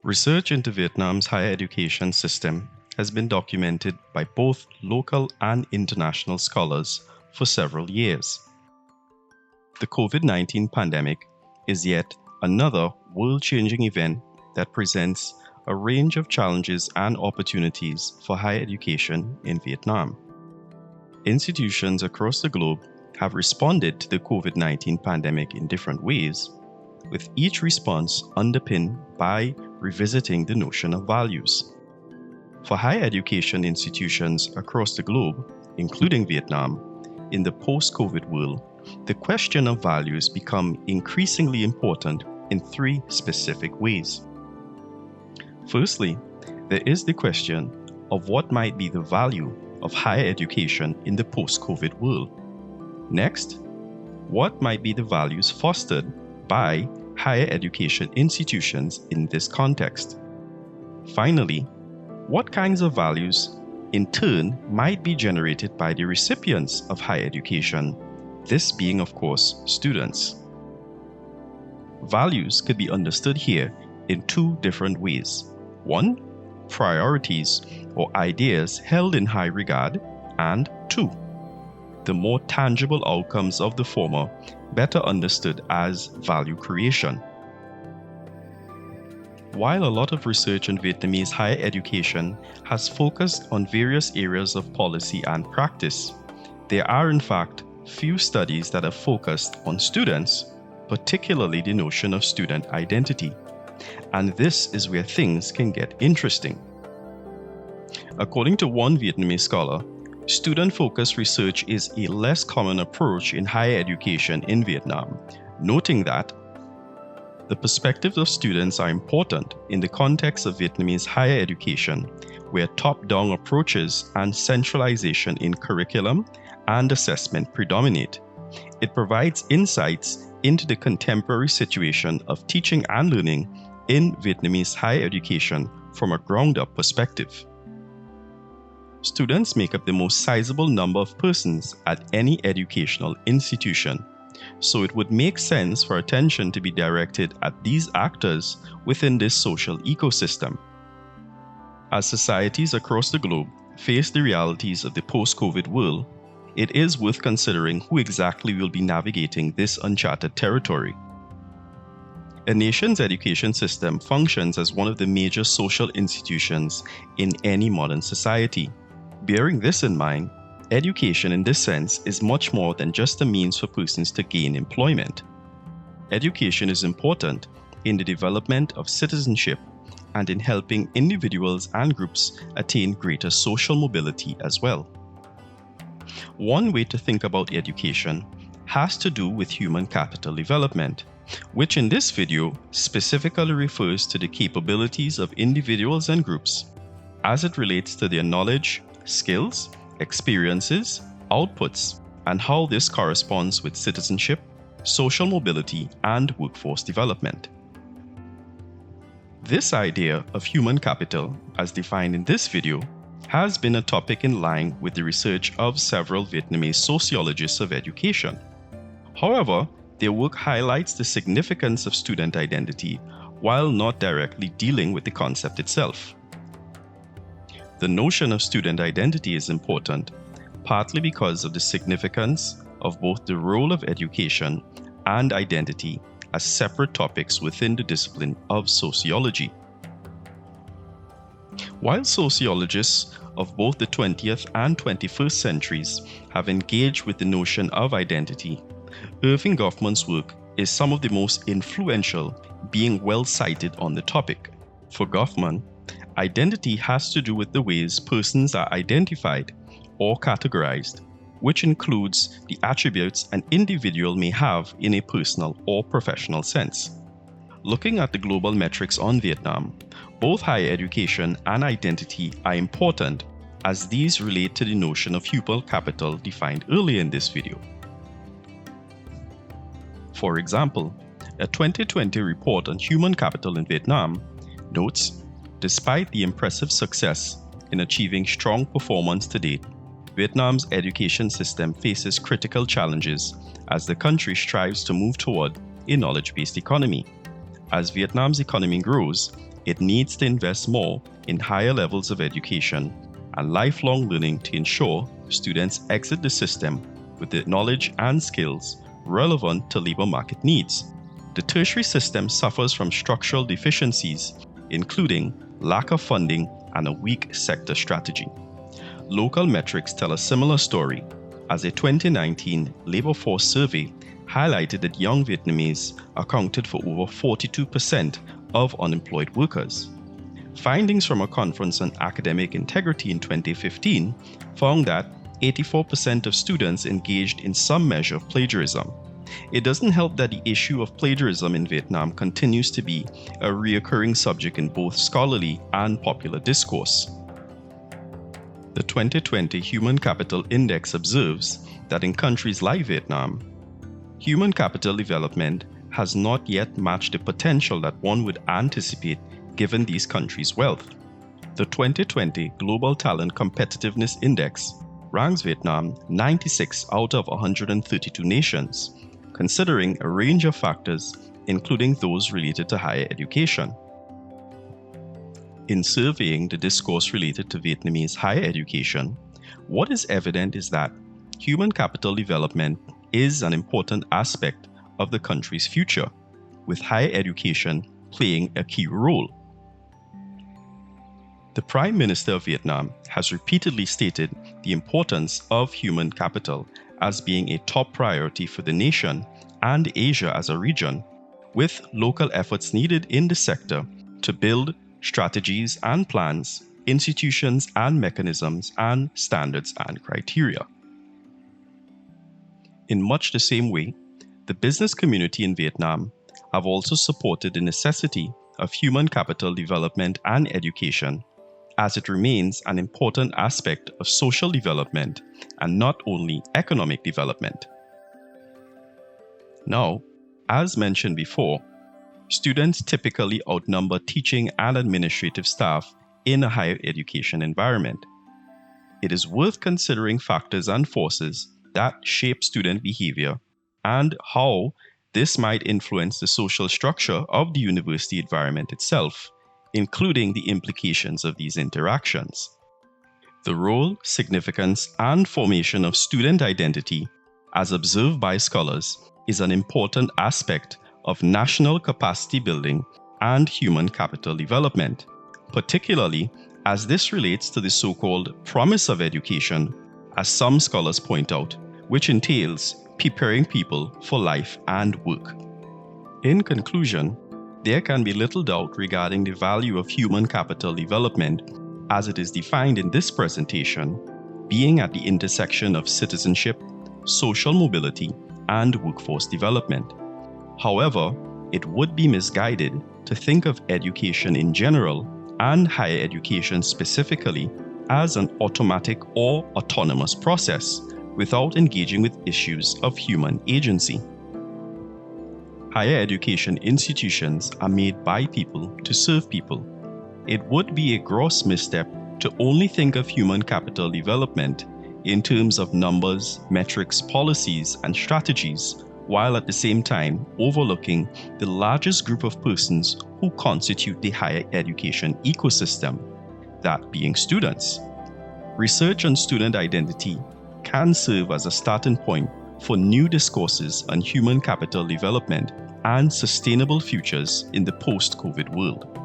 Research into Vietnam's higher education system has been documented by both local and international scholars for several years. The COVID-19 pandemic is yet another world-changing event that presents a range of challenges and opportunities for higher education in Vietnam. Institutions across the globe have responded to the COVID-19 pandemic in different ways, with each response underpinned by revisiting the notion of values. For higher education institutions across the globe, including Vietnam, in the post-COVID world, the question of values become increasingly important in three specific ways. Firstly, there is the question of what might be the value of higher education in the post-COVID world. Next, what might be the values fostered by higher education institutions in this context? Finally, what kinds of values in turn might be generated by the recipients of higher education, this being of course students? Values could be understood here in two different ways. One, priorities or ideas held in high regard, and two, the more tangible outcomes of the former, better understood as value creation. While a lot of research on Vietnamese higher education has focused on various areas of policy and practice, there are in fact few studies that have focused on students, particularly the notion of student identity. And this is where things can get interesting. According to one Vietnamese scholar, student-focused research is a less common approach in higher education in Vietnam, noting that the perspectives of students are important in the context of Vietnamese higher education, where top-down approaches and centralization in curriculum and assessment predominate. It provides insights into the contemporary situation of teaching and learning in Vietnamese higher education from a ground-up perspective. Students make up the most sizable number of persons at any educational institution, so it would make sense for attention to be directed at these actors within this social ecosystem. As societies across the globe face the realities of the post-COVID world, it is worth considering who exactly will be navigating this uncharted territory. A nation's education system functions as one of the major social institutions in any modern society. Bearing this in mind, education in this sense is much more than just a means for persons to gain employment. Education is important in the development of citizenship and in helping individuals and groups attain greater social mobility as well. One way to think about education has to do with human capital development, which in this video specifically refers to the capabilities of individuals and groups as it relates to their knowledge, skills, experiences, outputs, and how this corresponds with citizenship, social mobility, and workforce development. This idea of human capital, as defined in this video, has been a topic in line with the research of several Vietnamese sociologists of education. However, their work highlights the significance of student identity while not directly dealing with the concept itself. The notion of student identity is important, partly because of the significance of both the role of education and identity as separate topics within the discipline of sociology. While sociologists of both the 20th and 21st centuries have engaged with the notion of identity, Irving Goffman's work is some of the most influential, being well cited on the topic. For Goffman, identity has to do with the ways persons are identified or categorized, which includes the attributes an individual may have in a personal or professional sense. Looking at the global metrics on Vietnam, both higher education and identity are important as these relate to the notion of human capital defined earlier in this video. For example, a 2020 report on human capital in Vietnam notes, despite the impressive success in achieving strong performance to date, Vietnam's education system faces critical challenges as the country strives to move toward a knowledge-based economy. As Vietnam's economy grows, it needs to invest more in higher levels of education and lifelong learning to ensure students exit the system with the knowledge and skills relevant to labor market needs. The tertiary system suffers from structural deficiencies, including lack of funding and a weak sector strategy. Local metrics tell a similar story, as a 2019 labor force survey highlighted that young Vietnamese accounted for over 42% of unemployed workers. Findings from a conference on academic integrity in 2015 found that 84% of students engaged in some measure of plagiarism. It doesn't help that the issue of plagiarism in Vietnam continues to be a recurring subject in both scholarly and popular discourse. The 2020 Human Capital Index observes that in countries like Vietnam, human capital development has not yet matched the potential that one would anticipate given these countries' wealth. The 2020 Global Talent Competitiveness Index ranks Vietnam 96 out of 132 nations, considering a range of factors, including those related to higher education. In surveying the discourse related to Vietnamese higher education, what is evident is that human capital development is an important aspect of the country's future, with higher education playing a key role. The Prime Minister of Vietnam has repeatedly stated the importance of human capital as being a top priority for the nation and Asia as a region, with local efforts needed in the sector to build strategies and plans, institutions and mechanisms, and standards and criteria. In much the same way, the business community in Vietnam have also supported the necessity of human capital development and education, as it remains an important aspect of social development and not only economic development. Now, as mentioned before, students typically outnumber teaching and administrative staff in a higher education environment. It is worth considering factors and forces that shape student behavior and how this might influence the social structure of the university environment itself, including the implications of these interactions. The role, significance, and formation of student identity, as observed by scholars, is an important aspect of national capacity building and human capital development, particularly as this relates to the so-called promise of education, as some scholars point out, which entails preparing people for life and work. In conclusion, there can be little doubt regarding the value of human capital development as it is defined in this presentation, being at the intersection of citizenship, social mobility, and workforce development. However, it would be misguided to think of education in general and higher education specifically as an automatic or autonomous process without engaging with issues of human agency. Higher education institutions are made by people to serve people. It would be a gross misstep to only think of human capital development in terms of numbers, metrics, policies, and strategies, while at the same time overlooking the largest group of persons who constitute the higher education ecosystem, that being students. Research on student identity can serve as a starting point for new discourses on human capital development and sustainable futures in the post-COVID world.